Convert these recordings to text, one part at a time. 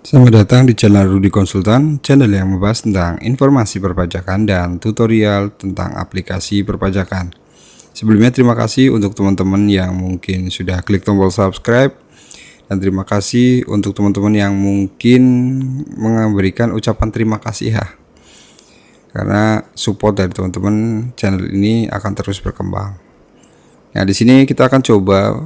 Selamat datang di channel Rudy Konsultan, channel yang membahas tentang informasi perpajakan dan tutorial tentang aplikasi perpajakan. Sebelumnya terima kasih untuk teman-teman yang mungkin sudah klik tombol subscribe, dan terima kasih untuk teman-teman yang mungkin memberikan ucapan terima kasih ya. Karena support dari teman-teman, channel ini akan terus berkembang. Nah, di sini kita akan coba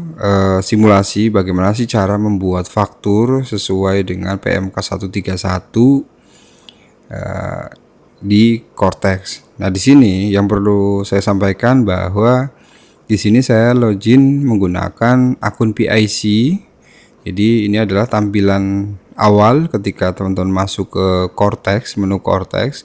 simulasi bagaimana sih cara membuat faktur sesuai dengan PMK 131 di Cortex. Nah, di sini yang perlu saya sampaikan bahwa di sini saya login menggunakan akun PIC. Jadi ini adalah tampilan awal ketika teman-teman masuk ke Cortex, menu Cortex,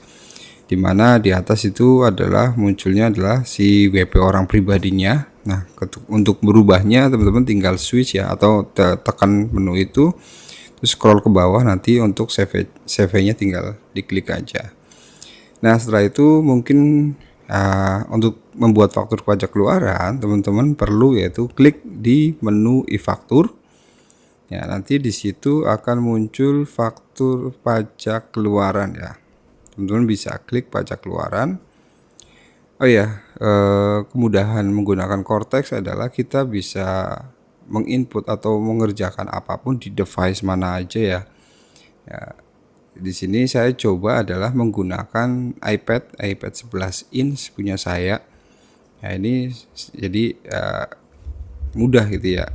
di mana di atas itu adalah munculnya adalah si WP orang pribadinya. Nah, untuk berubahnya teman-teman tinggal switch ya, atau tekan menu itu terus scroll ke bawah, nanti untuk CV-nya tinggal diklik aja. Nah, setelah itu mungkin untuk membuat faktur pajak keluaran teman-teman perlu yaitu klik di menu e-faktur. Ya, nanti di situ akan muncul faktur pajak keluaran ya. Teman-teman bisa klik pajak keluaran. Oh ya, kemudahan menggunakan Cortex adalah kita bisa menginput atau mengerjakan apapun di device mana aja ya. Di sini saya coba adalah menggunakan iPad 11 inch punya saya. Ya, ini jadi mudah gitu ya,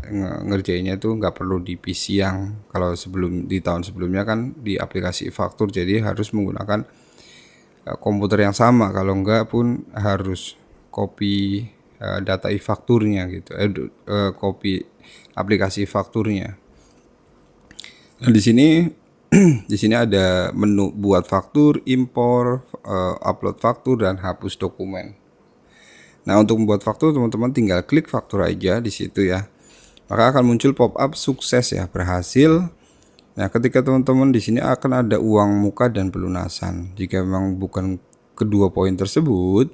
ngerjainnya tuh nggak perlu di PC yang kalau di tahun sebelumnya kan di aplikasi faktur, jadi harus menggunakan komputer yang sama, kalau enggak pun harus copy data e-fakturnya gitu, copy aplikasi fakturnya. Nah, di sini ada menu buat faktur, impor, upload faktur, dan hapus dokumen. Nah, untuk membuat faktur teman-teman tinggal klik faktur aja di situ ya. Maka akan muncul pop-up sukses ya, berhasil. Nah, ketika teman-teman di sini akan ada uang muka dan pelunasan. Jika memang bukan kedua poin tersebut,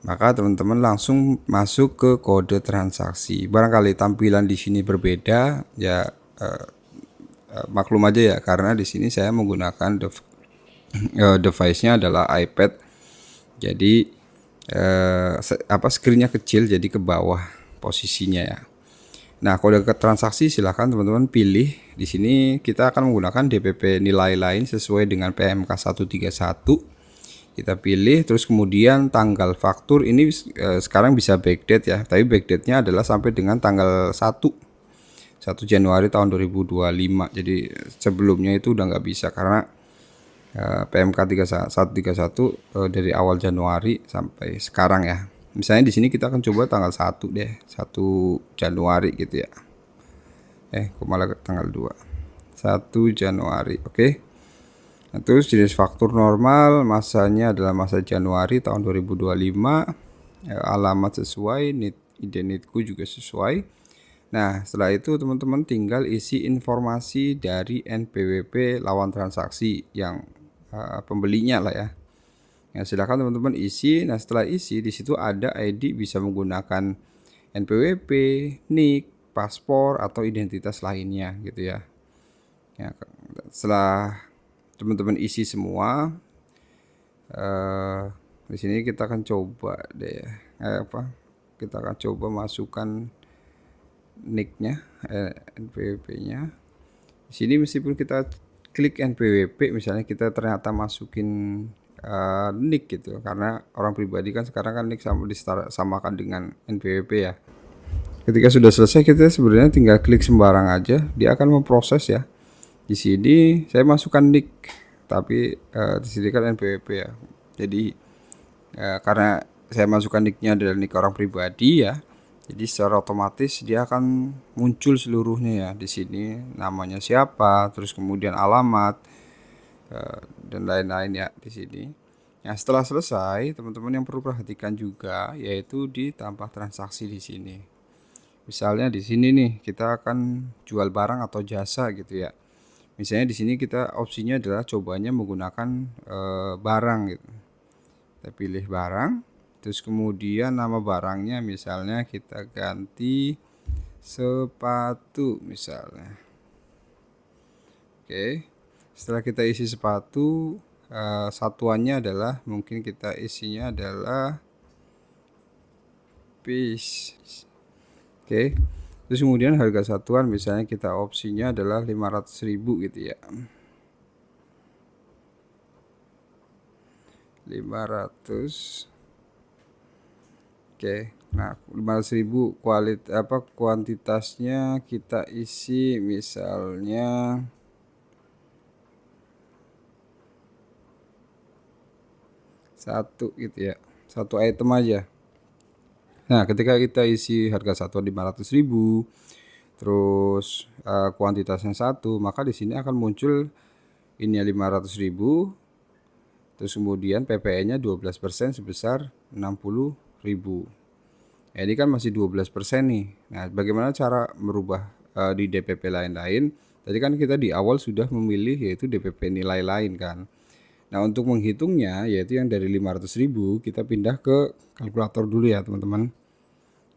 maka teman-teman langsung masuk ke kode transaksi. Barangkali tampilan di sini berbeda ya, maklum aja ya, karena di sini saya menggunakan device-nya adalah iPad. Jadi screen-nya kecil, jadi ke bawah posisinya ya. Nah, kode transaksi silahkan teman-teman pilih. Di sini kita akan menggunakan DPP nilai lain sesuai dengan PMK 131. Kita pilih, terus kemudian tanggal faktur ini sekarang bisa backdate ya, tapi backdate-nya adalah sampai dengan tanggal 1 Januari tahun 2025. Jadi sebelumnya itu udah nggak bisa karena PMK 131 dari awal Januari sampai sekarang ya. Misalnya di sini kita akan coba tanggal 1 deh, 1 Januari gitu ya. Kok malah tanggal 2. 1 Januari, oke. Nah, terus jenis faktur normal, masanya adalah masa Januari tahun 2025, alamat sesuai, identitku juga sesuai. Nah, setelah itu teman-teman tinggal isi informasi dari NPWP lawan transaksi yang pembelinya lah ya. Ya, silakan teman-teman isi. Nah, setelah isi di situ ada ID, bisa menggunakan NPWP, NIK, paspor, atau identitas lainnya gitu ya. Ya, setelah teman-teman isi semua, di sini kita akan coba deh kita akan coba masukkan NIK-nya, NPWP-nya. Di sini meskipun kita klik NPWP, misalnya kita ternyata masukin NIK gitu, karena orang pribadi kan sekarang kan NIK disamakan dengan NPWP ya. Ketika sudah selesai, kita sebenarnya tinggal klik sembarang aja, dia akan memproses ya. Di sini saya masukkan NIK, tapi di sini kan NPWP ya. Jadi karena saya masukkan NIK-nya adalah NIK orang pribadi ya, jadi secara otomatis dia akan muncul seluruhnya ya. Di sini namanya siapa, terus kemudian alamat, dan lain-lain ya di sini. Nah, setelah selesai, teman-teman yang perlu perhatikan juga yaitu di tambah transaksi di sini. Misalnya di sini nih kita akan jual barang atau jasa gitu ya. Misalnya di sini kita opsinya adalah cobanya menggunakan barang gitu. Kita pilih barang, terus kemudian nama barangnya misalnya kita ganti sepatu misalnya. Oke. Setelah kita isi sepatu, satuannya adalah mungkin kita isinya adalah piece. Oke. Terus kemudian harga satuan misalnya kita opsinya adalah 500.000 gitu ya. 500. Oke. Nah, 500.000 kuantitasnya kita isi misalnya satu gitu ya. Satu item aja. Nah, ketika kita isi harga satuan 500.000 terus kuantitasnya satu, maka di sini akan muncul ini 500.000, terus kemudian PPN-nya 12% sebesar 60.000. Ya, ini kan masih 12% nih. Nah, bagaimana cara merubah di DPP lain-lain? Tadi kan kita di awal sudah memilih yaitu DPP nilai lain kan. Nah, untuk menghitungnya yaitu yang dari 500.000 kita pindah ke kalkulator dulu ya teman-teman.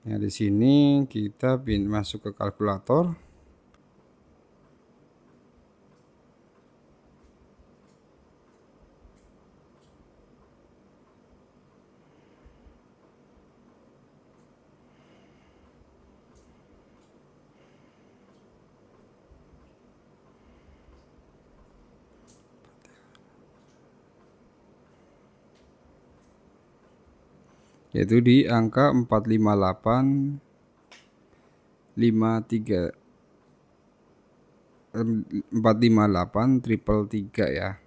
Nah, di sini kita masuk ke kalkulator. Yaitu di angka 458 triple 3 ya.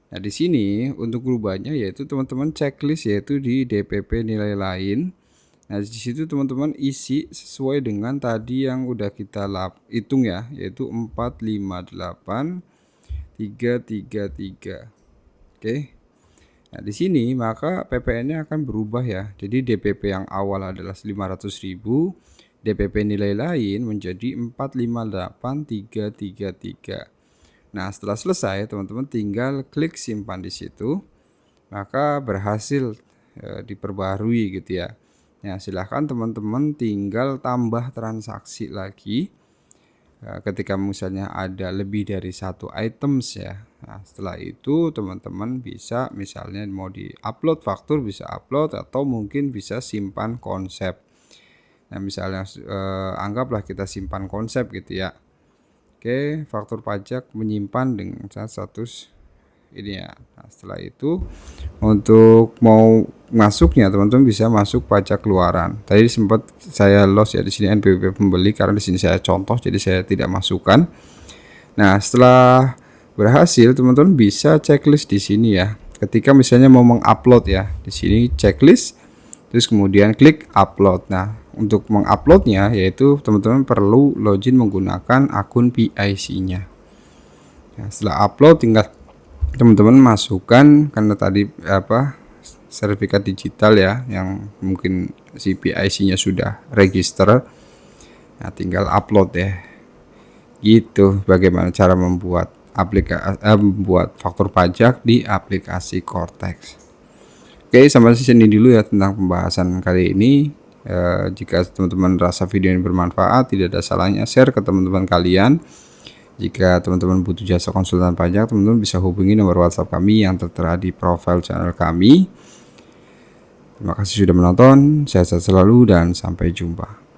Nah, di sini untuk berubahnya yaitu teman-teman checklist yaitu di DPP nilai lain. Nah, di situ teman-teman isi sesuai dengan tadi yang udah kita hitung ya, yaitu 458.333. Oke. Nah, di sini maka PPN-nya akan berubah ya. Jadi DPP yang awal adalah 500.000, DPP nilai lain menjadi 458.333. Nah, setelah selesai teman-teman tinggal klik simpan di situ. Maka berhasil diperbarui gitu ya. Nah, silahkan teman-teman tinggal tambah transaksi lagi. Ketika misalnya ada lebih dari satu items ya. Nah, setelah itu teman-teman bisa misalnya mau di-upload faktur bisa upload atau mungkin bisa simpan konsep. Nah, misalnya anggaplah kita simpan konsep gitu ya. Oke, faktur pajak menyimpan dengan status ini ya. Nah, setelah itu untuk mau masuknya teman-teman bisa masuk pajak keluaran. Tadi sempat saya loss ya di sini NPWP pembeli karena di sini saya contoh jadi saya tidak masukkan. Nah, setelah berhasil teman-teman bisa checklist di sini ya. Ketika misalnya mau mengupload ya, di sini checklist terus kemudian klik upload. Nah, untuk menguploadnya yaitu teman-teman perlu login menggunakan akun PIC-nya. Nah, setelah upload tinggal teman-teman masukkan karena tadi sertifikat digital ya yang mungkin si PIC-nya sudah register. Nah, tinggal upload ya. Gitu bagaimana cara membuat membuat faktur pajak di aplikasi Cortex. Oke, sampai di sini dulu ya tentang pembahasan kali ini. Jika teman-teman rasa video ini bermanfaat, tidak ada salahnya share ke teman-teman kalian. Jika teman-teman butuh jasa konsultan pajak, teman-teman bisa hubungi nomor WhatsApp kami yang tertera di profil channel kami. Terima kasih sudah menonton, sehat selalu dan sampai jumpa.